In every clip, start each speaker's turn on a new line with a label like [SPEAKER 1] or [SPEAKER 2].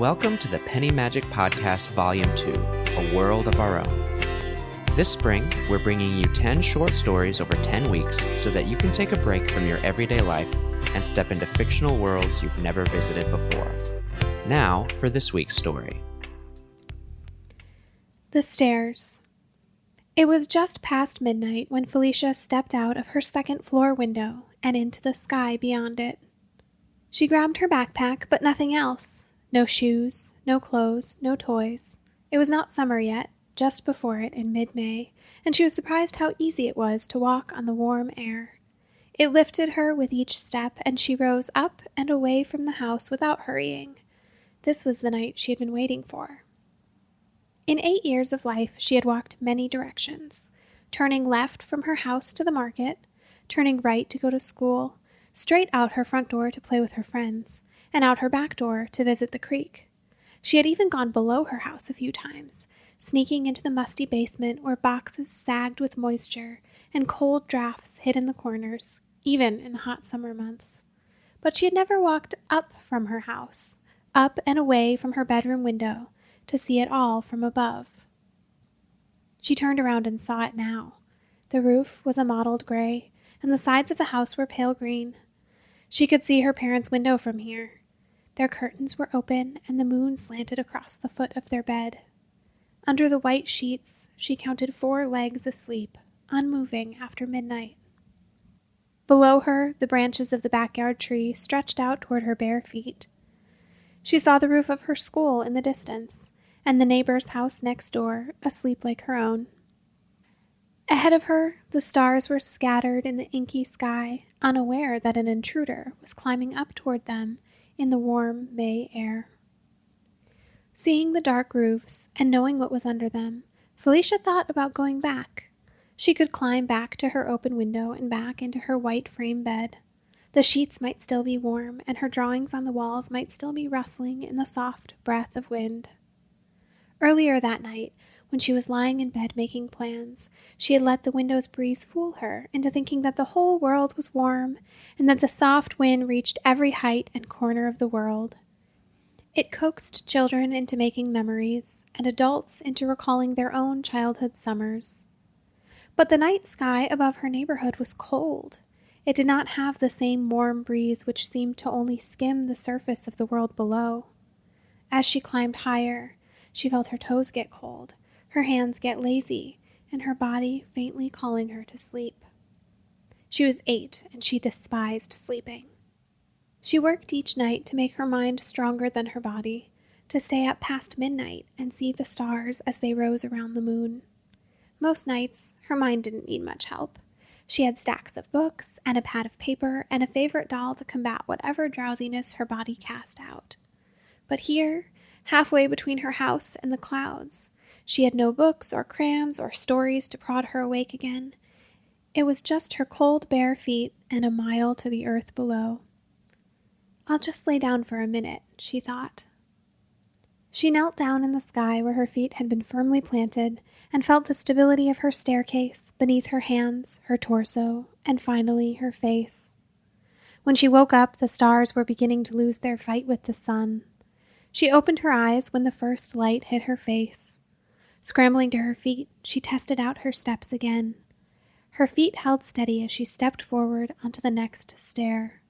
[SPEAKER 1] Welcome to the Penny Magic Podcast Volume 2, A World of Our Own. This spring, we're bringing you 10 short stories over 10 weeks so that you can take a break from your everyday life and step into fictional worlds you've never visited before. Now for this week's story.
[SPEAKER 2] The Stairs. It was just past midnight when Felicia stepped out of her second-floor window and into the sky beyond it. She grabbed her backpack, but nothing else. No shoes, no clothes, no toys. It was not summer yet, just before it in mid-May, and she was surprised how easy it was to walk on the warm air. It lifted her with each step, and she rose up and away from the house without hurrying. This was the night she had been waiting for. In 8 years of life, she had walked many directions, turning left from her house to the market, turning right to go to school, straight out her front door to play with her friends, and out her back door to visit the creek. She had even gone below her house a few times, sneaking into the musty basement where boxes sagged with moisture and cold drafts hid in the corners, even in the hot summer months. But she had never walked up from her house, up and away from her bedroom window, to see it all from above. She turned around and saw it now. The roof was a mottled gray, and the sides of the house were pale green. She could see her parents' window from here. Their curtains were open, and the moon slanted across the foot of their bed. Under the white sheets, she counted 4 legs asleep, unmoving after midnight. Below her, the branches of the backyard tree stretched out toward her bare feet. She saw the roof of her school in the distance, and the neighbor's house next door, asleep like her own. Ahead of her, the stars were scattered in the inky sky, unaware that an intruder was climbing up toward them in the warm May air. Seeing the dark roofs and knowing what was under them, Felicia thought about going back. She could climb back to her open window and back into her white frame bed. The sheets might still be warm, and her drawings on the walls might still be rustling in the soft breath of wind. Earlier that night, when she was lying in bed making plans, she had let the window's breeze fool her into thinking that the whole world was warm and that the soft wind reached every height and corner of the world. It coaxed children into making memories and adults into recalling their own childhood summers. But the night sky above her neighborhood was cold. It did not have the same warm breeze which seemed to only skim the surface of the world below. As she climbed higher, she felt her toes get cold, her hands get lazy, and her body faintly calling her to sleep. She was 8, and she despised sleeping. She worked each night to make her mind stronger than her body, to stay up past midnight and see the stars as they rose around the moon. Most nights, her mind didn't need much help. She had stacks of books and a pad of paper and a favorite doll to combat whatever drowsiness her body cast out. But here, halfway between her house and the clouds, she had no books or crayons or stories to prod her awake again. It was just her cold bare feet and a mile to the earth below. I'll just lay down for a minute, she thought. She knelt down in the sky where her feet had been firmly planted and felt the stability of her staircase beneath her hands, her torso, and finally her face. When she woke up, the stars were beginning to lose their fight with the sun. She opened her eyes when the first light hit her face. Scrambling to her feet, she tested out her steps again. Her feet held steady as she stepped forward onto the next stair.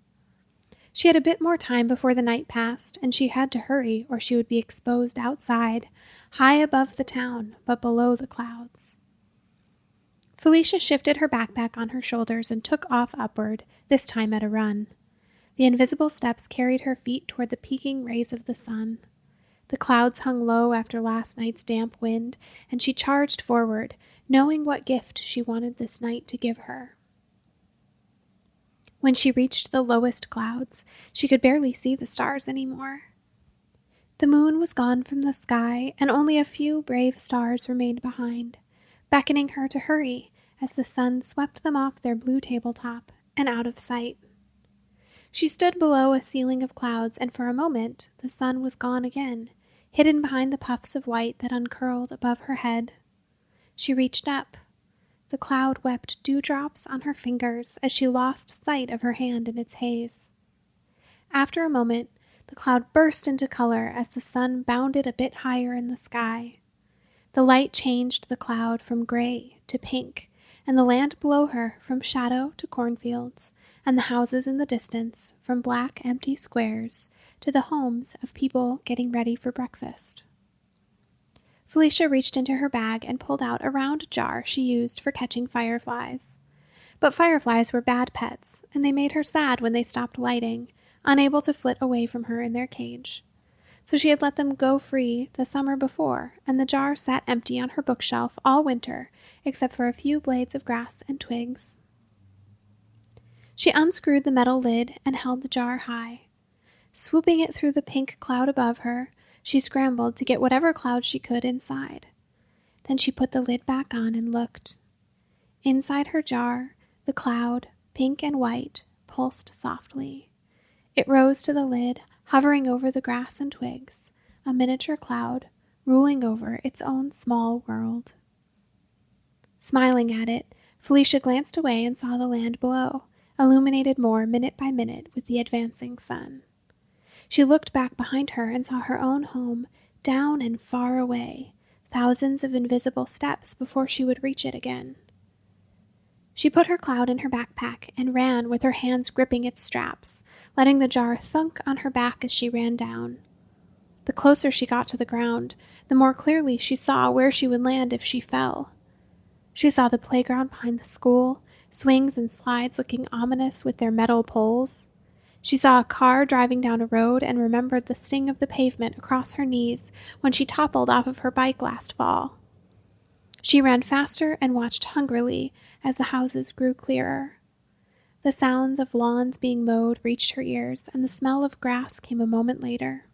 [SPEAKER 2] She had a bit more time before the night passed, and she had to hurry or she would be exposed outside, high above the town, but below the clouds. Felicia shifted her backpack on her shoulders and took off upward, this time at a run. The invisible steps carried her feet toward the peeking rays of the sun. The clouds hung low after last night's damp wind, and she charged forward, knowing what gift she wanted this night to give her. When she reached the lowest clouds, she could barely see the stars anymore. The moon was gone from the sky, and only a few brave stars remained behind, beckoning her to hurry as the sun swept them off their blue tabletop and out of sight. She stood below a ceiling of clouds, and for a moment the sun was gone again, hidden behind the puffs of white that uncurled above her head. She reached up. The cloud wept dewdrops on her fingers as she lost sight of her hand in its haze. After a moment, The cloud burst into color as the sun bounded a bit higher in the sky. The light changed the cloud from gray to pink, and the land below her from shadow to cornfields, and the houses in the distance from black empty squares to the homes of people getting ready for breakfast. Felicia reached into her bag and pulled out a round jar she used for catching fireflies. But fireflies were bad pets, and they made her sad when they stopped lighting, unable to flit away from her in their cage. So she had let them go free the summer before, and the jar sat empty on her bookshelf all winter, except for a few blades of grass and twigs. She unscrewed the metal lid and held the jar high. Swooping it through the pink cloud above her, she scrambled to get whatever cloud she could inside. Then she put the lid back on and looked. Inside her jar, the cloud, pink and white, pulsed softly. It rose to the lid, hovering over the grass and twigs, a miniature cloud, ruling over its own small world. Smiling at it, Felicia glanced away and saw the land below, illuminated more minute by minute with the advancing sun. She looked back behind her and saw her own home, down and far away, thousands of invisible steps before she would reach it again. She put her cloud in her backpack and ran with her hands gripping its straps, letting the jar thunk on her back as she ran down. The closer she got to the ground, the more clearly she saw where she would land if she fell. She saw the playground behind the school, swings and slides looking ominous with their metal poles. She saw a car driving down a road and remembered the sting of the pavement across her knees when she toppled off of her bike last fall. She ran faster and watched hungrily as the houses grew clearer. The sounds of lawns being mowed reached her ears, and the smell of grass came a moment later.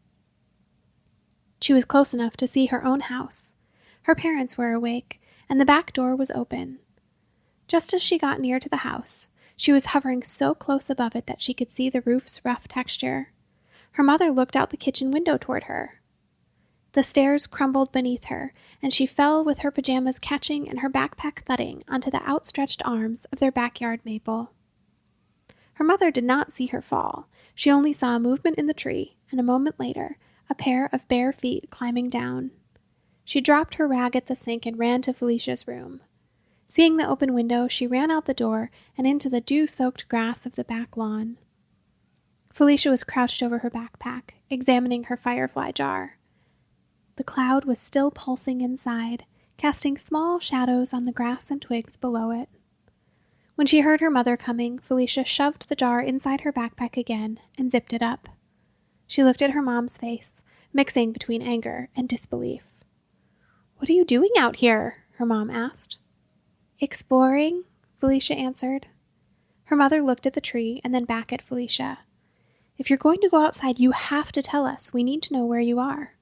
[SPEAKER 2] She was close enough to see her own house. Her parents were awake, and the back door was open. Just as she got near to the house, she was hovering so close above it that she could see the roof's rough texture. Her mother looked out the kitchen window toward her. The stairs crumbled beneath her, and she fell with her pajamas catching and her backpack thudding onto the outstretched arms of their backyard maple. Her mother did not see her fall. She only saw a movement in the tree, and a moment later, a pair of bare feet climbing down. She dropped her rag at the sink and ran to Felicia's room. Seeing the open window, she ran out the door and into the dew-soaked grass of the back lawn. Felicia was crouched over her backpack, examining her firefly jar. The cloud was still pulsing inside, casting small shadows on the grass and twigs below it. When she heard her mother coming, Felicia shoved the jar inside her backpack again and zipped it up. She looked at her mom's face, mixing between anger and disbelief. "What are you doing out here?" her mom asked. "Exploring," Felicia answered. Her mother looked at the tree and then back at Felicia. "If you're going to go outside, you have to tell us. We need to know where you are."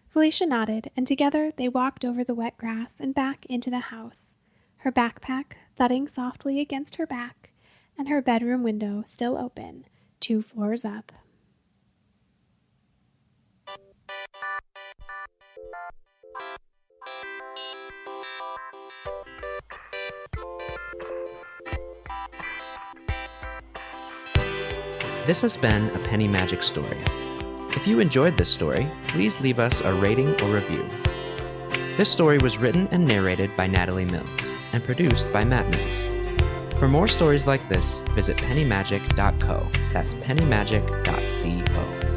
[SPEAKER 2] Felicia nodded, and together they walked over the wet grass and back into the house, her backpack thudding softly against her back, and her bedroom window still open, 2 floors up.
[SPEAKER 1] This has been a Penny Magic story. If you enjoyed this story, please leave us a rating or review. This story was written and narrated by Natalie Mills and produced by Matt Mills. For more stories like this, visit pennymagic.co. That's pennymagic.co.